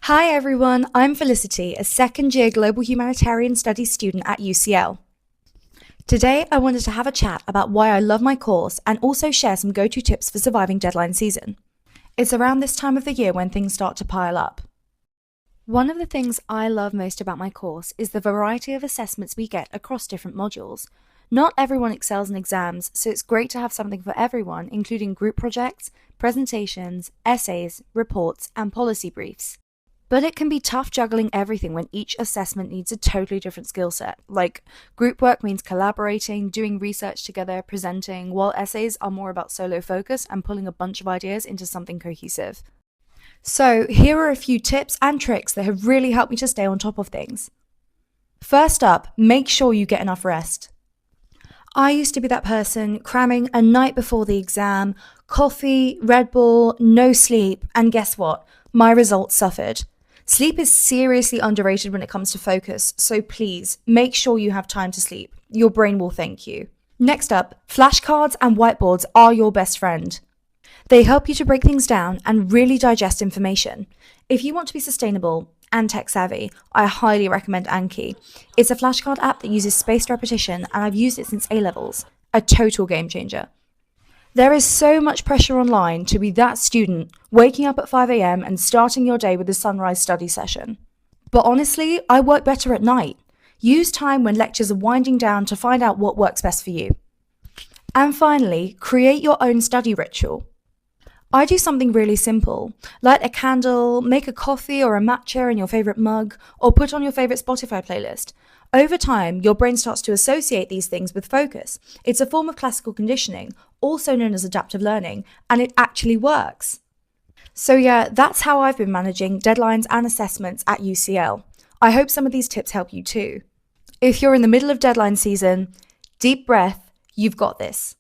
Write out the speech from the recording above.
Hi everyone, I'm Felicity, a second year Global Humanitarian Studies student at UCL. Today I wanted to have a chat about why I love my course and also share some go-to tips for surviving deadline season. It's around this time of the year when things start to pile up. One of the things I love most about my course is the variety of assessments we get across different modules. Not everyone excels in exams, so it's great to have something for everyone, including group projects, presentations, essays, reports, and policy briefs. But it can be tough juggling everything when each assessment needs a totally different skill set. Like, group work means collaborating, doing research together, presenting, while essays are more about solo focus and pulling a bunch of ideas into something cohesive. So, here are a few tips and tricks that have really helped me to stay on top of things. First up, make sure you get enough rest. I used to be that person cramming a night before the exam, coffee, Red Bull, no sleep, and guess what? My results suffered. Sleep is seriously underrated when it comes to focus, so please make sure you have time to sleep. Your brain will thank you. Next up, flashcards and whiteboards are your best friend. They help you to break things down and really digest information. If you want to be sustainable and tech savvy, I highly recommend Anki. It's a flashcard app that uses spaced repetition, and I've used it since A-levels. A total game changer. There is so much pressure online to be that student waking up at 5 a.m. and starting your day with a sunrise study session. But honestly, I work better at night. Use time when lectures are winding down to find out what works best for you. And finally, create your own study ritual. I do something really simple. Light a candle, make a coffee or a matcha in your favorite mug, or put on your favorite Spotify playlist. Over time, your brain starts to associate these things with focus. It's a form of classical conditioning, also known as adaptive learning, and it actually works. So yeah, that's how I've been managing deadlines and assessments at UCL. I hope some of these tips help you too. If you're in the middle of deadline season, deep breath, you've got this.